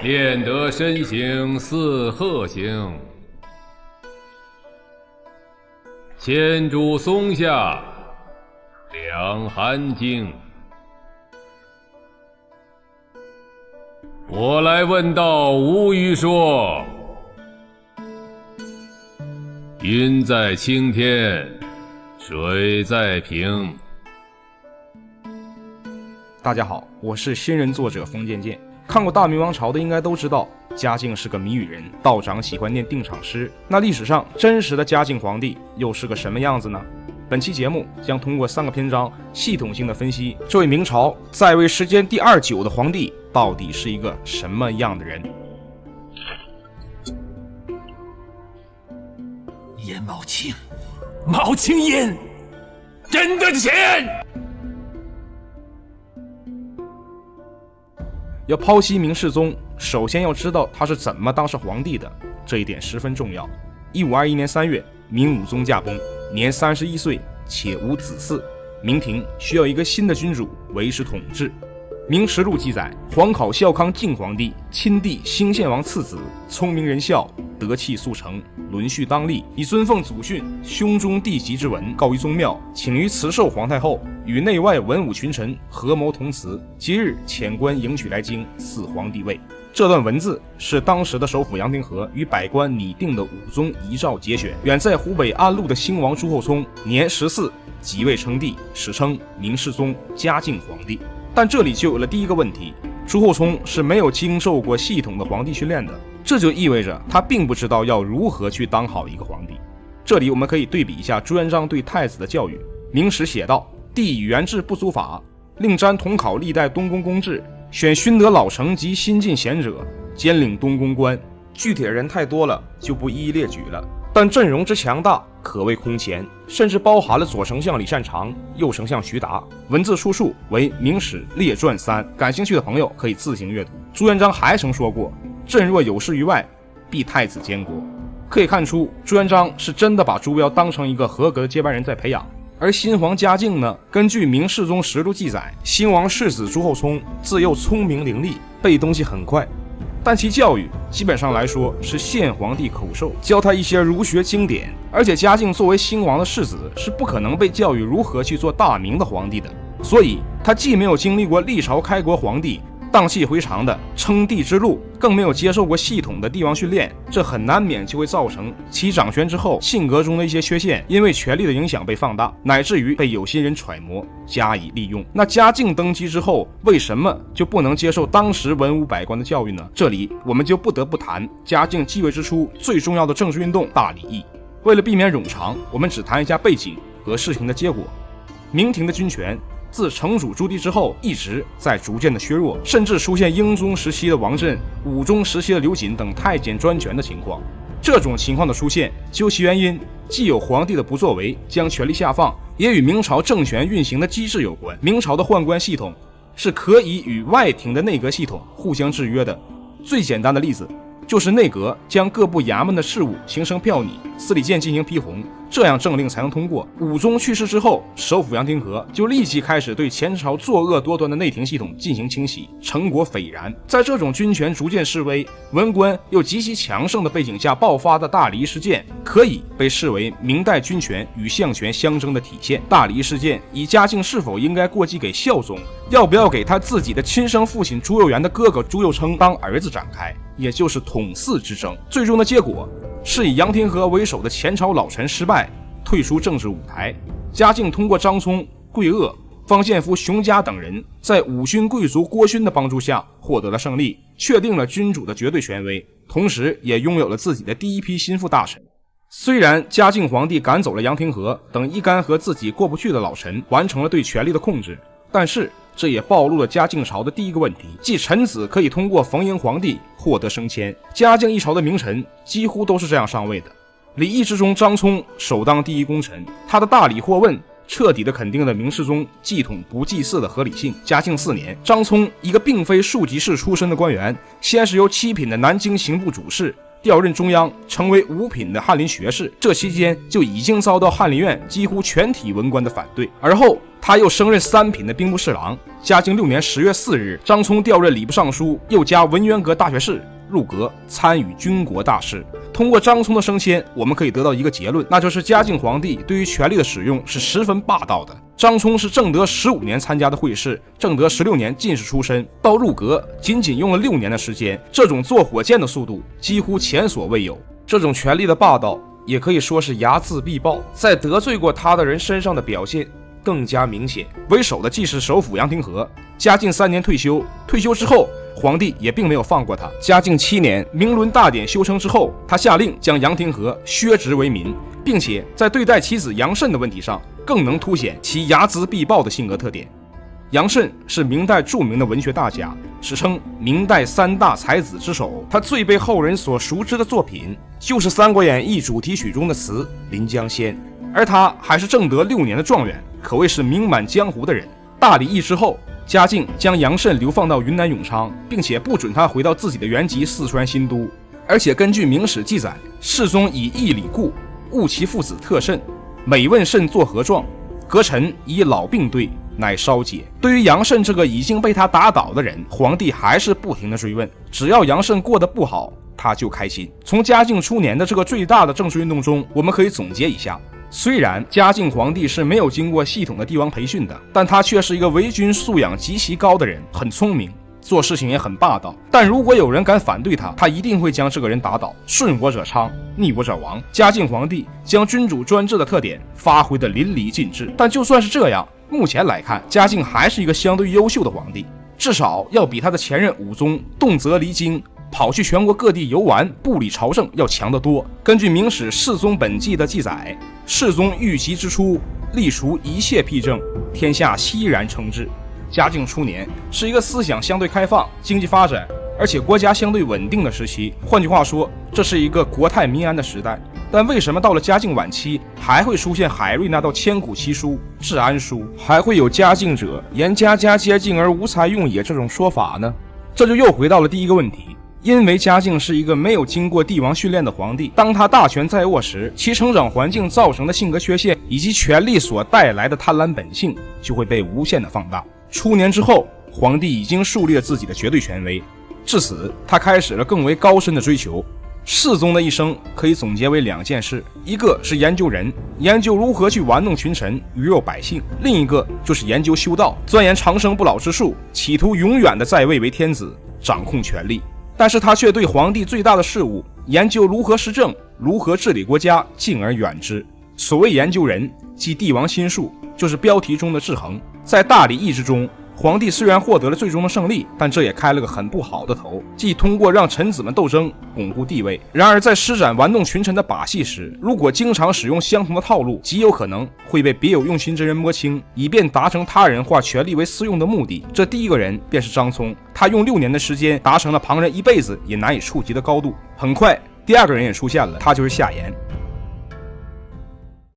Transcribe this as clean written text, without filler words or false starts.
练得身形似鹤形，千株松下两寒经。我来问道，无语说：云在青天，水在平。大家好，我是新人作者冯健健。看过大明王朝的应该都知道，嘉靖是个谜语人，道长喜欢念定场诗。那历史上真实的嘉靖皇帝又是个什么样子呢？本期节目将通过3个篇章系统性的分析这位明朝在位时间第2久的皇帝到底是一个什么样的人。颜茂卿，茂卿焉，真的钱！要剖析明世宗，首先要知道他是怎么当上皇帝的，这一点十分重要。1521年3月，明武宗驾崩，年31岁，且无子嗣。明廷需要一个新的君主维持统治。明实录记载，皇考孝康敬皇帝亲弟兴献王次子，聪明仁孝，德气速成，伦序当立，以尊奉祖训、兄终弟及之文告于宗庙，请于慈寿皇太后，与内外文武群臣合谋同祠，即日遣官迎娶来京，赐皇帝位。这段文字是当时的首辅杨廷和与百官拟定的武宗遗诏节选。远在湖北安陆的兴王朱厚熜年14即位称帝，史称明世宗嘉靖皇帝。但这里就有了第一个问题，朱厚熜是没有经受过系统的皇帝训练的，这就意味着他并不知道要如何去当好一个皇帝。这里我们可以对比一下朱元璋对太子的教育。明史写道：帝以元制不足法，令瞻统考历代东宫公制，选勋德老成及新进贤者，兼领东宫官。具体的人太多了，就不一一列举了，但阵容之强大可谓空前，甚至包含了左丞相李善长、右丞相徐达。文字出处为《明史列传3》，感兴趣的朋友可以自行阅读。朱元璋还曾说过：朕若有事于外，必太子监国。可以看出，朱元璋是真的把朱标当成一个合格的接班人在培养。而新皇嘉靖呢，根据明世宗实录记载，新王世子朱厚熜自幼聪明伶俐，背东西很快，但其教育基本上来说是献皇帝口授，教他一些儒学经典。而且嘉靖作为新王的世子，是不可能被教育如何去做大明的皇帝的，所以他既没有经历过历朝开国皇帝荡气回肠的称帝之路，更没有接受过系统的帝王训练，这很难免就会造成其掌权之后性格中的一些缺陷，因为权力的影响被放大，乃至于被有心人揣摩加以利用。那嘉靖登基之后，为什么就不能接受当时文武百官的教育呢？这里我们就不得不谈嘉靖继位之初最重要的政治运动大礼议。为了避免冗长，我们只谈一下背景和事情的结果。明廷的军权自成主朱棣之后一直在逐渐的削弱，甚至出现英宗时期的王振、武宗时期的刘瑾等太监专权的情况。这种情况的出现，究其原因，既有皇帝的不作为将权力下放，也与明朝政权运行的机制有关。明朝的宦官系统是可以与外廷的内阁系统互相制约的。最简单的例子就是内阁将各部衙门的事务形成票拟，司礼监进行批红，这样政令才能通过。武宗去世之后，首辅杨廷和就立即开始对前朝作恶多端的内廷系统进行清洗，成果斐然。在这种军权逐渐式微、文官又极其强盛的背景下爆发的大礼仪事件，可以被视为明代军权与相权相争的体现。大礼仪事件以嘉靖是否应该过继给孝宗，要不要给他自己的亲生父亲朱佑元的哥哥朱佑称当儿子展开，也就是统嗣之争。最终的结果是以杨廷和为首的前朝老臣失败，退出政治舞台。嘉靖通过张聪、桂萼、方献夫、熊嘉等人，在武勋贵族郭勋的帮助下获得了胜利，确定了君主的绝对权威，同时也拥有了自己的第一批心腹大臣。虽然嘉靖皇帝赶走了杨廷和等一干和自己过不去的老臣，完成了对权力的控制，但是这也暴露了嘉靖朝的第一个问题，即臣子可以通过逢迎皇帝获得升迁。嘉靖一朝的名臣几乎都是这样上位的。礼义之中，张聪首当第一功臣，他的大礼或问彻底地肯定了明世宗祭统不祭祀的合理性。嘉靖4年，张聪一个并非庶吉士出身的官员，先是由7品的南京刑部主事调任中央，成为5品的翰林学士，这期间就已经遭到翰林院几乎全体文官的反对。而后他又升任三品的兵部侍郎。嘉靖6年10月4日，张聪调任礼部尚书，又加文渊阁大学士，入阁参与军国大事。通过张聪的升迁，我们可以得到一个结论，那就是嘉靖皇帝对于权力的使用是十分霸道的。张聪是正德15年参加的会试，正德16年进士出身，到入阁仅用了6年的时间，这种坐火箭的速度几乎前所未有。这种权力的霸道也可以说是睚眦必报，在得罪过他的人身上的表现更加明显。为首的既是首辅杨廷和，嘉靖3年退休，退休之后皇帝也并没有放过他。嘉靖7年明伦大典修成之后，他下令将杨廷和削职为民，并且在对待其子杨慎的问题上更能凸显其睚眦必报的性格特点。杨慎是明代著名的文学大家，史称明代3大才子之首。他最被后人所熟知的作品就是《三国演义》主题曲中的词《临江仙》，而他还是正德6年的状元，可谓是名满江湖的人。大礼议之后，嘉靖将杨慎流放到云南永昌，并且不准他回到自己的原籍四川新都。而且根据明史记载，世宗以义礼故，务其父子特甚，每问慎作何状，阁臣以老病对，乃稍解。对于杨慎这个已经被他打倒的人，皇帝还是不停的追问，只要杨慎过得不好，他就开心。从嘉靖初年的这个最大的政治运动中，我们可以总结一下，虽然嘉靖皇帝是没有经过系统的帝王培训的，但他却是一个为军素养极其高的人，很聪明，做事情也很霸道。但如果有人敢反对他，他一定会将这个人打倒。顺我者昌，逆我者亡。嘉靖皇帝将君主专制的特点发挥得淋漓尽致。但就算是这样，目前来看，嘉靖还是一个相对优秀的皇帝，至少要比他的前任武宗动辄离京，跑去全国各地游玩，不理朝政要强得多。根据明史《世宗本纪》的记载，世宗遇袭之初，力除一切辟政，天下熙然称治。嘉靖初年是一个思想相对开放、经济发展而且国家相对稳定的时期，换句话说，这是一个国泰民安的时代。但为什么到了嘉靖晚期还会出现海瑞那道千古奇书《治安书》，还会有嘉靖者言家家皆敬而无才用也这种说法呢？这就又回到了第一个问题，因为嘉靖是一个没有经过帝王训练的皇帝，当他大权在握时，其成长环境造成的性格缺陷以及权力所带来的贪婪本性就会被无限的放大。初年之后，皇帝已经树立了自己的绝对权威，至此他开始了更为高深的追求。世宗的一生可以总结为2件事，一个是研究人，研究如何去玩弄群臣，鱼肉百姓；另一个就是研究修道，钻研长生不老之术，企图永远的在位为天子，掌控权力。但是他却对皇帝最大的事务，研究如何施政，如何治理国家，敬而远之。所谓研究人，即帝王心术，就是标题中的制衡。在大礼议之中，皇帝虽然获得了最终的胜利，但这也开了个很不好的头，即通过让臣子们斗争巩固地位。然而在施展玩弄群臣的把戏时，如果经常使用相同的套路，极有可能会被别有用心之人摸清，以便达成他人化权力为私用的目的。这第一个人便是张聪，他用6年的时间达成了旁人一辈子也难以触及的高度。很快第二个人也出现了，他就是夏言。